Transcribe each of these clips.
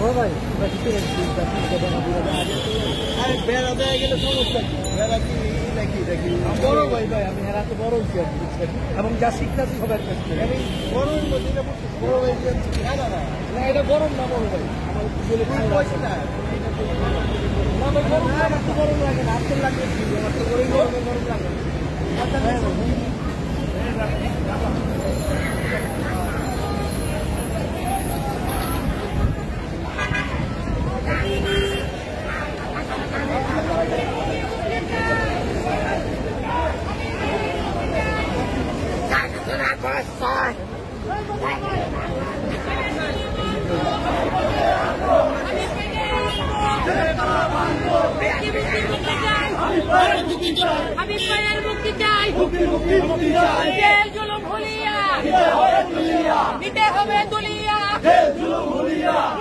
বড় ভাই বেড়া দেওয়া গেলে সমস্যা কি বেড়া কি দেখি বড় ভাই আমি হেরাতে বড় হচ্ছি এবং যা শিখতেছি সবার কাছ থেকে আমি বড় যেটা বড় ভাই না এটা গরম না বড় ভাই আমার গরম লাগে না আপনার লাগে আমার তো গরম লাগে নিতে হবে দুলিয়া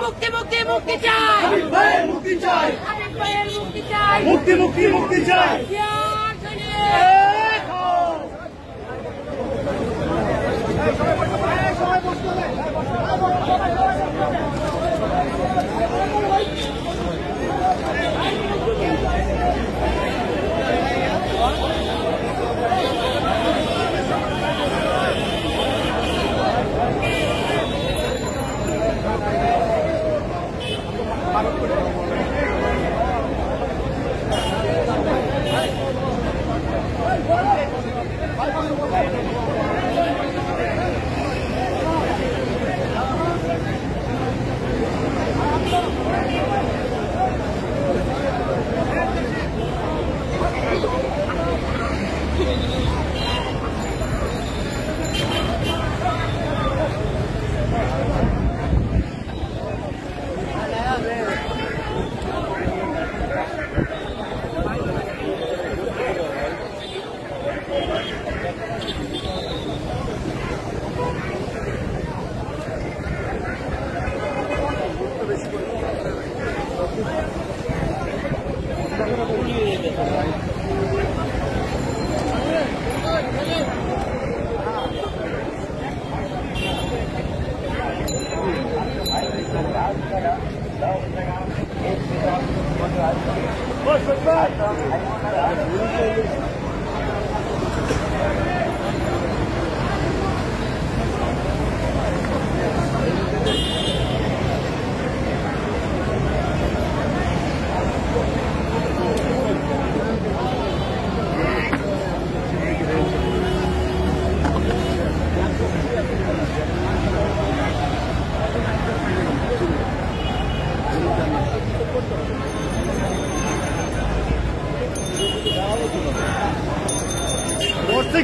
মুক্তি মুক্তি মুক্তি চাই মুক্তি চাই মুক্তি চাই মুক্তি মুক্তি মুক্তি চাই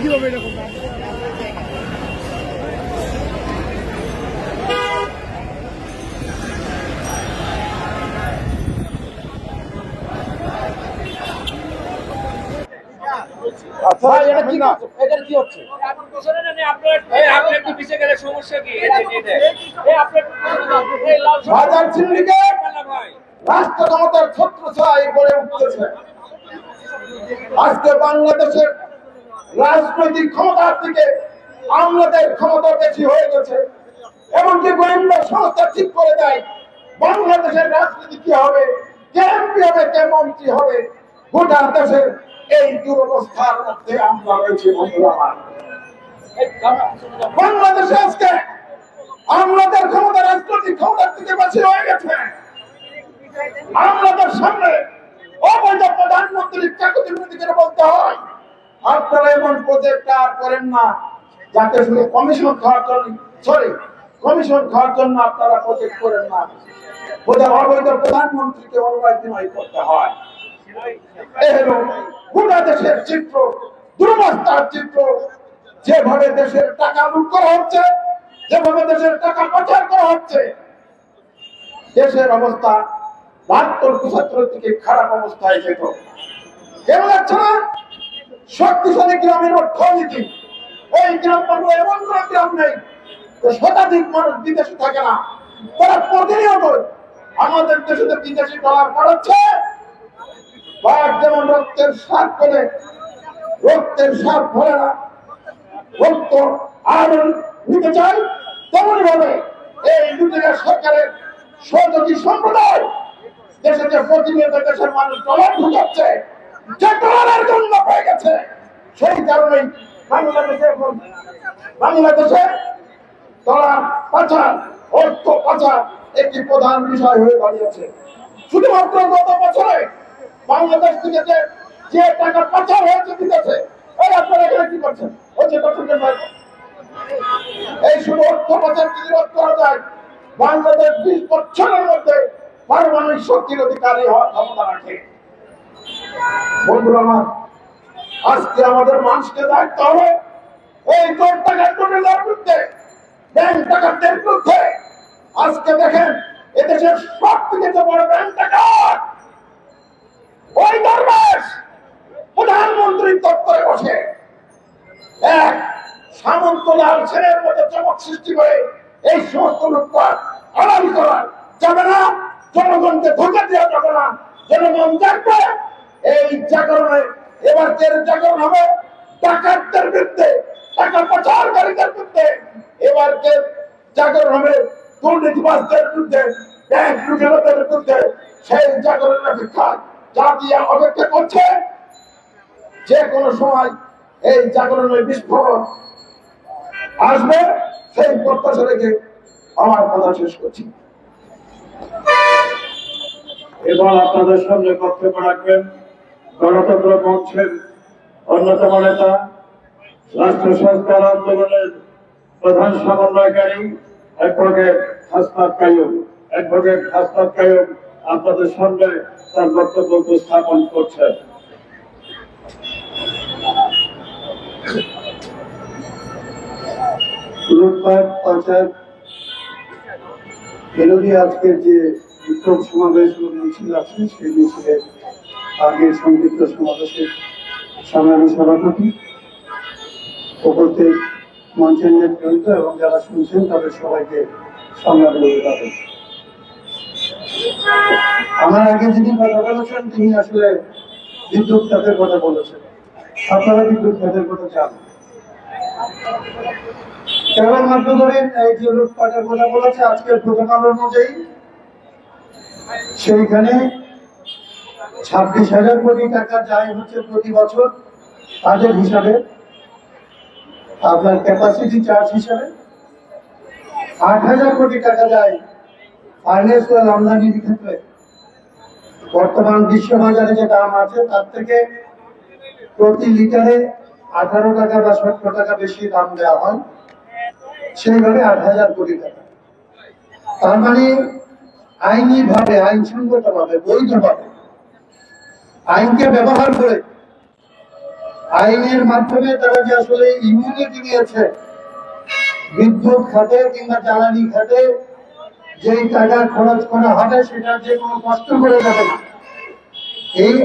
কিভাবে এরকম রাষ্ট্র ক্ষমতার ছত্রছায়ায় গড়ে উঠতেছে। আজকে বাংলাদেশের রাজনৈতিক ক্ষমতার থেকে আমলাদের ক্ষমতা বেশি হয়ে গেছে। এমনকি গোয়েন্দা সংস্থা ঠিক করে দেয় বাংলাদেশের রাজনীতি কি হবে, কে এমপি হবে, কে মন্ত্রী হবে। গোটা দেশের এই দুরবস্থার মধ্যে আমরা রয়েছি। বাংলাদেশে আজকে আমলাদের ক্ষমতা রাজনৈতিক ক্ষমতার থেকে বেশি হয়ে গেছে। আমলাদের সামনে অবৈধ প্রধানমন্ত্রীর চাকরি করে বলতে হয় আপনারা এমন প্রজেক্ট আর করেন না যাতে শুধু কমিশন খাওয়ার জন্য কমিশন খাওয়ার জন্য আপনারা প্রজেক্ট করেন না। অবৈধ প্রধানমন্ত্রীকে অনুমতি করতে হয়। গোটা দেশের চিত্র, দুরবস্থার চিত্র। যেভাবে দেশের টাকা লুট করা হচ্ছে, যেভাবে দেশের টাকা পাচার করা হচ্ছে, দেশের অবস্থা 72-75 থেকে খারাপ অবস্থায় যেত। কেন যাচ্ছে না? শক্তিশালী গ্রামের অর্থনীতি। ওই গ্রাম এমন কোন গ্রাম নেই শতাধিক মানুষ বিদেশে থাকে না। তারা প্রতিনিয়ত আমাদের দেশে বিদেশি ডলার পাঠাচ্ছে। যেমন রক্তের সার করে রক্তের সার ভরে না, রক্ত আর নিতে চাই, তেমনি ভাবে এই লুটেরা সরকারের সহযোগী সম্প্রদায় দেশে যে প্রতিনিয়ত দেশের মানুষ ডলার ঢুকাচ্ছে, যে ডলারের জন্য হয়ে গেছে, সেই কারণেই বাংলাদেশে ডলার পাচার, অর্থ পাচার একটি প্রধান বিষয় হয়ে দাঁড়িয়েছে। শুধুমাত্র গত বছরে বাংলাদেশ থেকে যে টাকা পাচার হয়েছে বিদেশে, এই আপনারা এখানে কি করছেন? হচ্ছে এই শুধু অর্থ পাচার কি রোধ করা যায়? বাংলাদেশ 20 বছরের মধ্যে পারমাণবিক শক্তির অধিকারী হওয়ার ক্ষমতা রাখে। বন্ধুরা আমার, আজকে আমাদের মানুষকে দায়িত্ব হবে এই চোর টাকার টোটেলের বিরুদ্ধে, ব্যাংক টাকার বিরুদ্ধে। আজকে দেখেন এদেশের সব থেকে যে বড় ব্যাংক টাকা ওই দরবেশ প্রধানমন্ত্রীর দপ্তরে বসে এক সামন্তলাল সেনের মধ্যে চমক সৃষ্টি করে এই সমস্ত লুটপাট আড়াল করা যাবে না। জনগণকে ধোঁকা দেওয়া যাবে না। জনগণ জাগবে। এই জাগরণে এবার জাগরণ হবে ডাকাতদের বিরুদ্ধে, টাকা পাচারকারীদের বিরুদ্ধে। এবার জাগরণ হবে দুর্নীতিবাজদের বিরুদ্ধে, ব্যাংক লুটেরাদের বিরুদ্ধে। সেই জাগরণের অপেক্ষা জাতি অপেক্ষা করছে। যে কোনো সময় এই জাগরণের বিস্ফোরণ আসবে, সেই প্রত্যাশা রেখে আমার কথা শেষ করছি। এবার আপনাদের সামনে বক্তব্য রাখবেন গণতন্ত্র মঞ্চের অন্যতম নেতা, রাষ্ট্র সংস্কার আন্দোলনের প্রধান সমন্বয়কারী অ্যাডভোকেট হাসনাত কাইয়ুম। অ্যাডভোকেট হাসনাত কাইয়ুম আপনাদের সামনে তার বক্তব্য উপস্থাপন করছেন। লুটপাট পাচার বিরোধী আজকের যে বিক্ষোভ সমাবেশ মিছিল আছে, সেই মিছিলের আগে সংক্ষিপ্ত সমাবেশের সংগ্রামী সভাপতি, উপস্থিত মঞ্চের নেতৃত্ব এবং যারা শুনছেন তাদের সবাইকে সংগ্রামী অভিবাদন। আমার আগে যিনি কথা বলেছেন তিনি আসলে বিদ্যুৎ খাতের কথা বলেছেন। আপনারা বিদ্যুৎ খাতের কথা জানেন। কেবলমাত্র ধরেন এই যে লুটপাটের কথা বলেছে আজকের প্রথম আলো অনুযায়ী, সেইখানে 26,000 কোটি টাকা যায় হচ্ছে প্রতি বছর তাদের হিসাবে, আপনার ক্যাপাসিটি চার্জ হিসাবে। 8,000 কোটি টাকা যায় ফাইন্যান্সিয়াল আমদানির ক্ষেত্রে। বর্তমান বিশ্ববাজারে যে দাম আছে তার থেকে প্রতি লিটারে 18 টাকা বা 17 টাকা বেশি দাম দেওয়া হয়, সেইভাবে 8,000 কোটি টাকা। তার মানে আইনি ভাবে, আইনসঙ্গত ভাবে, বৈধভাবে আইনকে ব্যবহার করে, আইনের মাধ্যমে তারা যে আসলে ইমিউনিটি নিয়েছে, বিদ্যুৎ খাতে কিংবা জ্বালানি খাতে যেই টাকা খরচ করা হবে সেটা যে কোনো কষ্ট করে যাবে না। এই